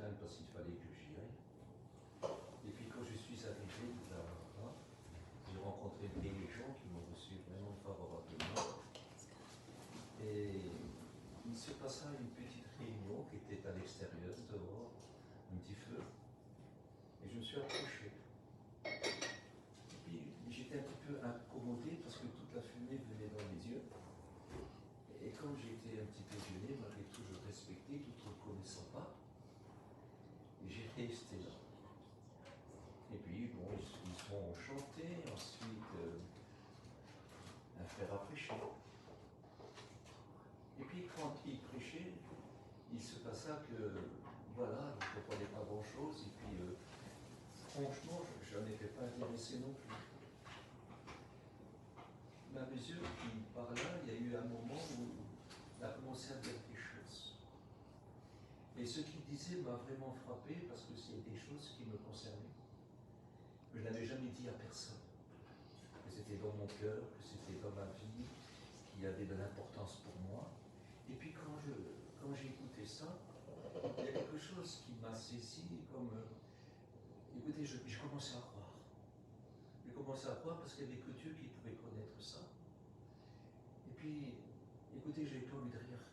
montagne parce qu'il fallait que j'y aille. Et puis quand je suis arrivé là-bas, j'ai rencontré des gens qui m'ont reçu vraiment favorablement. Et il se passa une petite réunion qui était à l'extérieur, dehors, un petit feu. Et je me suis approché. Et puis j'étais un petit peu incommodé parce que toute la fumée venait dans les yeux. Et comme j'étais un petit peu gêné, malgré tout, je respectais tout en ne connaissant pas. Et j'ai resté là. Et puis, bon, ils sont chantés, ensuite, un frère a prêché. Et puis, quand il prêchait, il se passa que, voilà, je ne comprenais pas grand-chose, et puis, franchement, je n'en étais pas intéressé non plus. Mais à mesure qu'il parlait, il y a eu un moment où il a commencé à dire des choses. Et ce qu'il disait m'a vraiment frappé, parce que c'est des choses qui me concernaient. Que je n'avais jamais dit à personne. Que c'était dans mon cœur, que c'était dans ma vie, qui avait de l'importance pour moi. Et puis quand j'ai écouté ça, il y a quelque chose qui m'a saisi comme... écoutez, j'ai commencé à croire. J'ai commencé à croire parce qu'il n'y avait que Dieu qui pouvait connaître ça. Et puis, écoutez, j'ai pas envie de rire.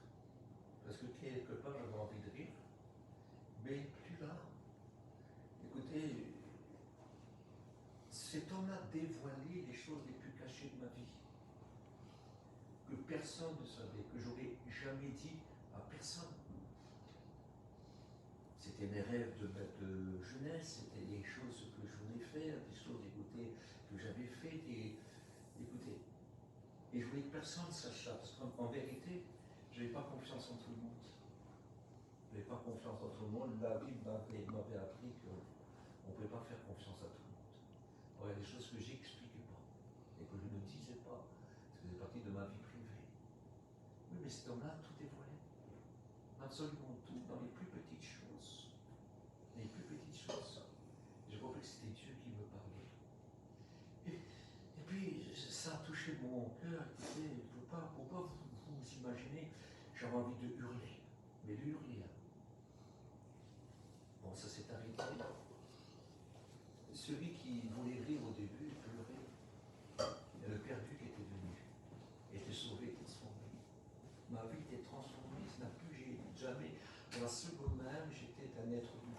Parce que quelque part, j'avais envie de rire. Mais plus là. Écoutez, cet homme a dévoilé les choses les plus cachées de ma vie. Que personne ne savait, que j'aurais jamais dit à personne. C'était mes rêves de jeunesse, c'était les choses que je voulais faire, des choses, écoutez, que j'avais faites, et écoutez. Et je voulais que personne sache ça, parce qu'en vérité, je n'avais pas confiance en tout le monde. Je n'avais pas confiance en tout le monde. La Bible m'avait appris qu'on ne pouvait pas faire confiance à tout le monde. Alors, il y a des choses que je n'expliquais pas, et que je ne disais pas, ça faisait partie de ma vie privée. Oui, mais cet homme-là, tout dévoilait. Absolument tout, dans les plus petites choses. Les plus petites choses. J'ai compris que c'était Dieu qui me parlait. Et puis, ça a touché mon cœur. Écoutez, il ne faut pas vous imaginer, j'avais envie de hurler. Mais de hurler. Bon, ça s'est arrêté. Celui qui voulait rire au début, pleurait. Et le perdu qui était venu, était sauvé, transformé. Ma vie était transformée, ça n'a plus, jamais, dans la seconde même, j'étais un être nouveau.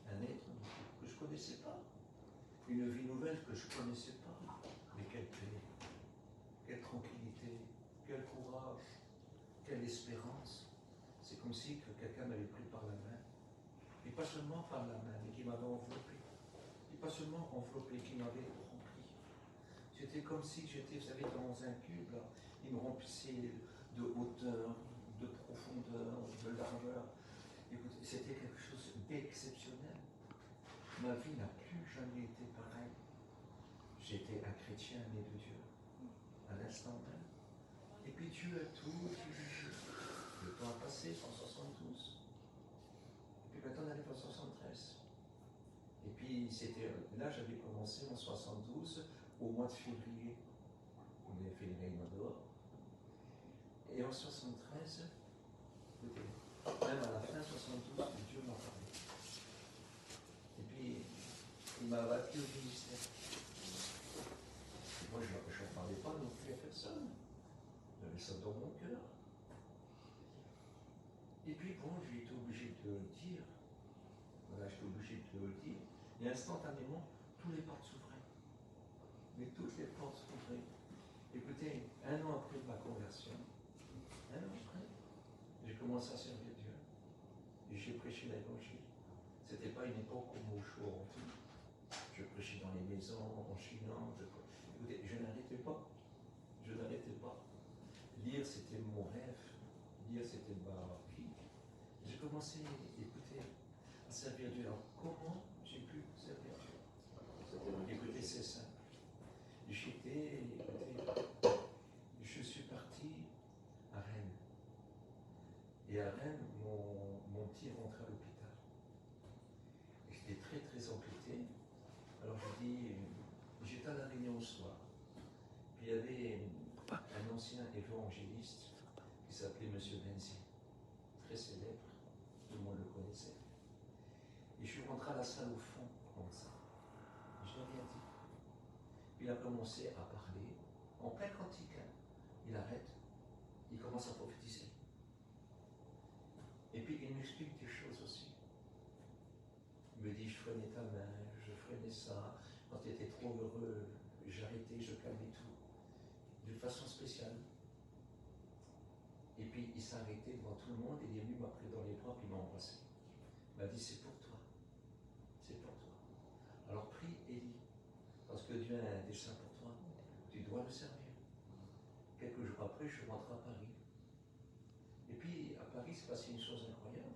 Un être nouveau que je ne connaissais pas. Une vie nouvelle que je ne connaissais pas. Mais quelle paix, quelle tranquillité, quel courage, quelle espérance. C'est comme si quelqu'un m'avait pris par la main. Et pas seulement par la main, mais qui m'avait enveloppé. Et pas seulement enveloppé, qui m'avait rempli. C'était comme si j'étais, vous savez, dans un cube, là. Il me remplissait de hauteur, de profondeur, de largeur. Écoutez, c'était quelque chose d'exceptionnel. Ma vie n'a plus jamais été pareille. J'étais un chrétien né de Dieu, à l'instant même. Et puis Dieu a tout dirigé. Le temps a passé, 172. Et puis maintenant on arrive en 73. Et puis c'était, là j'avais commencé en 72, au mois de février. On avait fait une réunion dehors. Et en 73, écoutez, même à la fin 72, Dieu m'a parlé. Et puis, il m'a battu au ministère. Et moi, je n'en parlais pas non plus à personne. J'avais ça dans mon cœur. Et puis, bon, j'ai été obligé de le dire. Voilà, j'étais obligé de le dire. Et instantanément, tous les portes s'ouvraient. Mais toutes les portes s'ouvraient. Écoutez, un an après ma conversion, un an après, j'ai commencé à servir Dieu. Et j'ai prêché l'évangile. Ce n'était pas une époque comme aujourd'hui. Je prêchais dans les maisons, en chinant. Écoutez, je n'arrêtais pas. Je n'arrêtais pas. Lire, c'était mon rêve. Lire, c'était ma vie. J'ai commencé, écoutez, à servir Dieu. Alors, comment j'ai pu servir Dieu? Écoutez, c'est simple. Je suis parti à Rennes. Et à Rennes, mon petit est rentré à l'hôpital. Et j'étais très, très embêté. Alors je dis, j'étais à la réunion au soir. Puis il y avait un ancien évangéliste qui s'appelait M. Benzi, très célèbre, tout le monde le connaissait. rentré à la salle au fond, comme ça. Je n'ai rien dit. Il a commencé à parler, en plein cantique. Hein. Il arrête, il commence à prophétiser. Et puis il m'explique des choses aussi. Il me dit, je freinais ta main, je freinais ça. Quand tu étais trop heureux, j'arrêtais, je calmais tout. D'une façon spéciale. Et puis il s'est arrêté devant tout le monde, il est venu, m'a pris dans les bras, puis il m'a embrassé. Il m'a dit, c'est pour toi. C'est pour toi. Alors prie et lis. Parce que Dieu a un dessein pour toi. Tu dois le servir. Quelques jours après, je suis rentré à Paris. Et puis, à Paris, c'est passé une chose incroyable.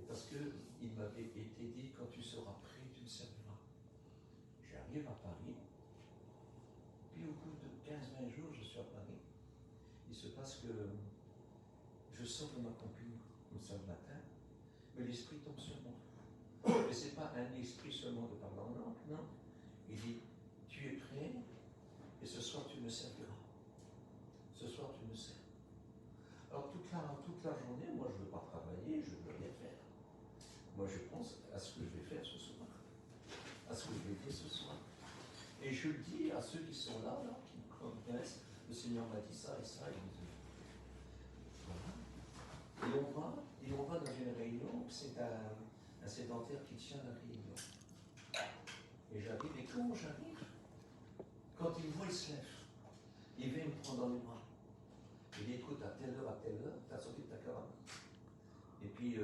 Parce qu'il m'avait été dit, quand tu seras prêt, tu me serviras. J'arrive à Paris. Puis, au bout de 15-20 jours, je suis à Paris. Il se passe que je sors de ma camping, comme ça le matin, mais l'esprit tombe sur moi. Mais ce n'est pas un esprit seulement de parler en langue, non. Il dit, tu es prêt, et ce soir, tu me serviras. Ce soir, tu me sers. Alors, toute la journée, moi, je ne veux pas travailler, je ne veux rien faire. Moi, je pense à ce que je vais faire ce soir, à ce que je vais dire ce soir. Et je le dis à ceux qui sont là, qui me connaissent, le Seigneur m'a dit ça et ça, et voilà. Et on va dans une réunion, c'est un sédentaire qui tient la réunion. Et j'arrive, et quand j'arrive, quand il me voit, il se lève. Il vient me prendre dans les bras. Il dit, écoute, à telle heure, tu as sorti de ta cabane. Et puis,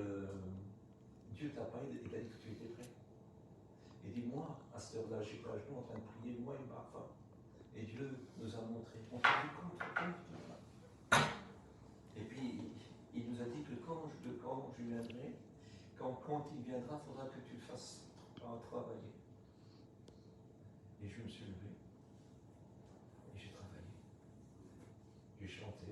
Dieu t'a pas aidé, il t'a dit que tu étais prêt. Et dit, moi, à cette heure-là, j'étais à genoux en train de prier, moi et ma femme. Et Dieu nous a montré, on s'est dit compte. Et puis, il nous a dit que quand je viendrai, quand il viendra, il faudra que tu le fasses travailler. Et je me suis levé, et j'ai travaillé. J'ai chanté,